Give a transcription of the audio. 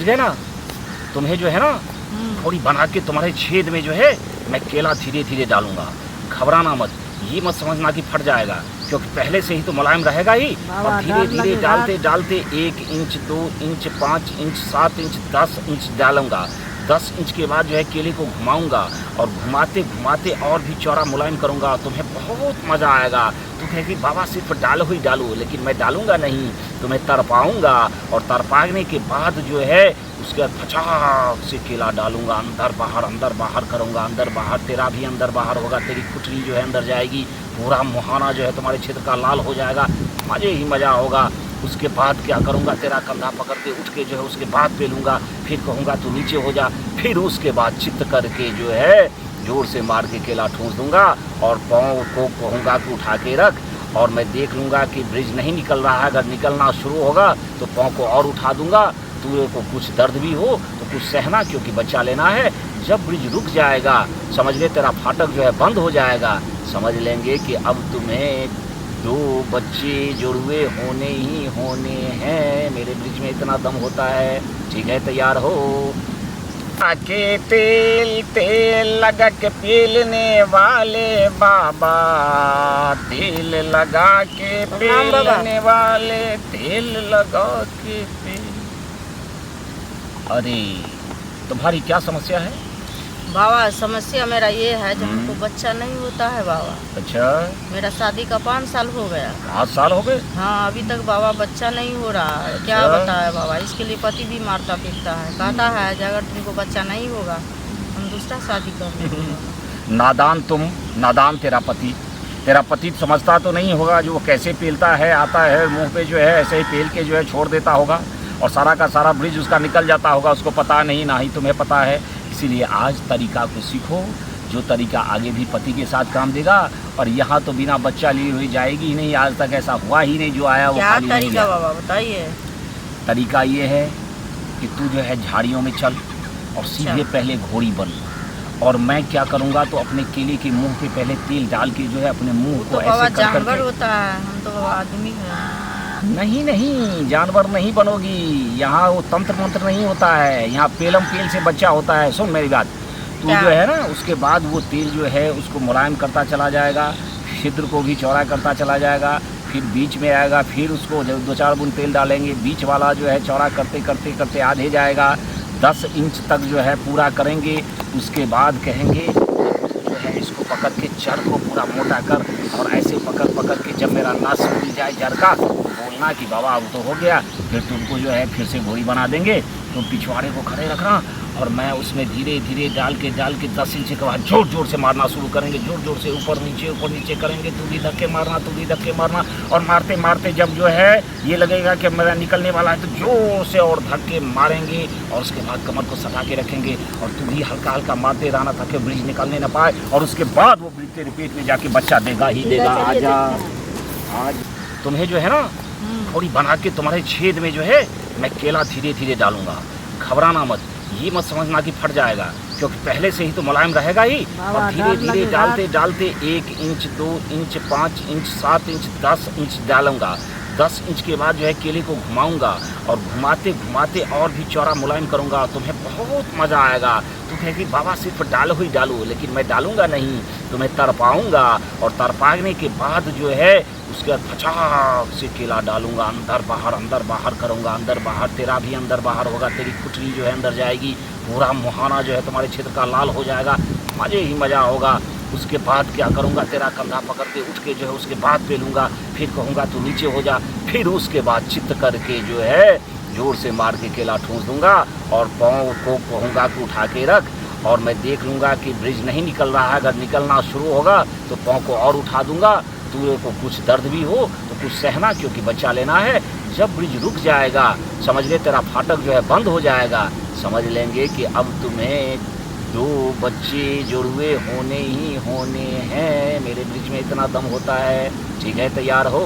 गए ना, तुम्हें जो है ना थोड़ी बना के तुम्हारे छेद में जो है मैं केला धीरे धीरे डालूंगा। घबराना मत, ये मत समझना कि फट जाएगा, क्योंकि पहले से ही तो मुलायम रहेगा ही। और धीरे धीरे डालते डालते 1 inch 2 inch 5 inch 7 inch 10 inch डालूंगा। 10 इंच के बाद जो है केले को घुमाऊंगा और घुमाते घुमाते और भी चौड़ा मुलायम करूंगा। तुम्हें बहुत मज़ा आएगा। तुम कहेगी बाबा सिर्फ डालो ही डालो, लेकिन मैं डालूंगा नहीं, तुम्हें तरपाऊंगा। और तरपाने के बाद जो है उसके बाद फचाक से केला डालूंगा, अंदर बाहर करूंगा, अंदर बाहर, तेरा भी अंदर बाहर होगा, तेरी कुटली जो है अंदर जाएगी, पूरा मुहाना जो है तुम्हारे क्षेत्र का लाल हो जाएगा, मज़े ही मज़ा होगा। उसके बाद क्या करूंगा, तेरा कंधा पकड़ के उठ के जो है उसके बाद पे लूँगा, फिर कहूँगा तू नीचे हो जा, फिर उसके बाद चित्त करके जो है जोर से मार के केला ठूंस दूंगा और पाँव को कहूँगा कि उठा के रख। और मैं देख लूँगा कि ब्रिज नहीं निकल रहा है, अगर निकलना शुरू होगा तो पाँव को और उठा दूंगा। तुझे को कुछ दर्द भी हो तो कुछ सहना, क्योंकि बच्चा लेना है। जब ब्रिज रुक जाएगा समझ ले तेरा फाटक जो है बंद हो जाएगा, समझ लेंगे कि अब तुम्हें 2 बच्चे जुड़वे होने ही होने हैं। मेरे ब्रिज में इतना दम होता है। ठीक है, तैयार हो? आके तेल तेल लगा के पेलने वाले बाबा, तेल लगा के पेलने वाले, तेल लगा के अरे तुम्हारी क्या समस्या है बाबा? समस्या मेरा ये है जब हमको बच्चा नहीं होता है बाबा। अच्छा, मेरा शादी का 5 साल हो गया। 5 साल हो गए? हाँ, अभी तक बाबा बच्चा नहीं हो रहा है। क्या बताया बाबा? इसके लिए पति भी मारता पीटता है, कहता है कि अगर तुमको बच्चा नहीं होगा हम दूसरा शादी कर लेंगे। नादान तुम, नादान तेरा पति। तेरा पति समझता तो नहीं होगा जो वो कैसे पेलता है, आता है मुंह पे जो है ऐसे ही पेल के जो है छोड़ देता होगा और सारा का सारा ब्रिज उसका निकल जाता होगा, उसको पता नहीं, ना ही तुम्हें पता है। इसीलिए आज तरीका को सीखो, जो तरीका आगे भी पति के साथ काम देगा। और यहाँ तो बिना बच्चा लिए हुई जाएगी ही नहीं, आज तक ऐसा हुआ ही नहीं, जो आया वो खाली नहीं गया। बाबा बताइए। तरीका ये है कि तू जो है झाड़ियों में चल और सीधे पहले घोड़ी बन। और मैं क्या करूँगा तो अपने केले के मुंह पे पहले तेल डाल के जो है अपने मुंह को ऐसे कर जानवर होता है, हम तो आदमी हैं। नहीं नहीं, जानवर नहीं बनोगी। यहाँ वो तंत्र मंत्र नहीं होता है, यहाँ पेलम पेल से बच्चा होता है। सुन मेरी बात, तू जो है ना उसके बाद वो तेल जो है उसको मुलायम करता चला जाएगा, छिद्र को भी चौड़ा करता चला जाएगा, फिर बीच में आएगा, फिर उसको जब 2-4 बूंद तेल डालेंगे, बीच वाला जो है चौड़ा करते करते करते आधे जाएगा, 10 इंच तक जो है पूरा करेंगे। उसके बाद कहेंगे जो है इसको पकड़ के जड़ को पूरा मोटा कर और ऐसे पकड़ पकड़ के जब मेरा नस खुल जाए जड़ का, बोलना कि बाबा अब तो हो गया। फिर तुमको जो है फिर से घोड़ी बना देंगे, तुम पिछवाड़े को खड़े रखना और मैं उसमें धीरे धीरे डाल के 10 इंच के बाद जोर जोर से मारना शुरू करेंगे, जोर जोर से ऊपर नीचे करेंगे। तू भी धक्के मारना और मारते मारते जब जो है ये लगेगा कि मेरा निकलने वाला है तो जोर से और धक्के मारेंगे और उसके बाद कमर को सटा के रखेंगे और तू भी हल्का हल्का मारते रहना ताकि ब्रिज निकलने ना पाए। और उसके बाद वो ब्रिज तेरे पेट में जाके बच्चा देगा ही देगा। आजा आज तुम्हें जो है ना थोड़ी बना के तुम्हारे छेद में जो है मैं केला धीरे धीरे डालूंगा। घबराना मत, ये मत समझना कि फट जाएगा, क्योंकि पहले से ही तो मुलायम रहेगा ही। और धीरे धीरे डालते डालते 1 inch 2 inch 5 inch 7 inch 10 inch डालूंगा। 10 इंच के बाद जो है केले को घुमाऊंगा और घुमाते घुमाते और भी चौड़ा मुलायम करूंगा। तुम्हें बहुत मज़ा आएगा। तू कहेगी बाबा सिर्फ डालो ही डालो, लेकिन मैं डालूंगा नहीं, तुम्हें तरपाऊंगा। और तरपाने के बाद जो है उसके बाद फचाक से केला डालूंगा, अंदर बाहर करूंगा, अंदर बाहर, तेरा भी अंदर बाहर होगा, तेरी कुटली जो है अंदर जाएगी, पूरा मुहाना जो है तुम्हारे क्षेत्र का लाल हो जाएगा, मज़े ही मज़ा होगा। उसके बाद क्या करूंगा, तेरा कंधा पकड़ के उठ के जो है उसके बाद पे लूँगा, फिर कहूँगा तू नीचे हो जा, फिर उसके बाद चित्त करके जो है जोर से मार के केला ठूंस दूंगा और पाँव को कहूँगा कि उठा के रख। और मैं देख लूँगा कि ब्रिज नहीं निकल रहा है, अगर निकलना शुरू होगा तो पाँव को और उठा दूंगा। तुझे को कुछ दर्द भी हो तो कुछ सहना, क्योंकि बच्चा लेना है। जब ब्रिज रुक जाएगा समझ ले तेरा फाटक जो है बंद हो जाएगा, समझ लेंगे कि अब तुम्हें 2 बच्चे जुड़वे होने ही होने हैं। मेरे ब्रिज में इतना दम होता है। ठीक है, तैयार हो?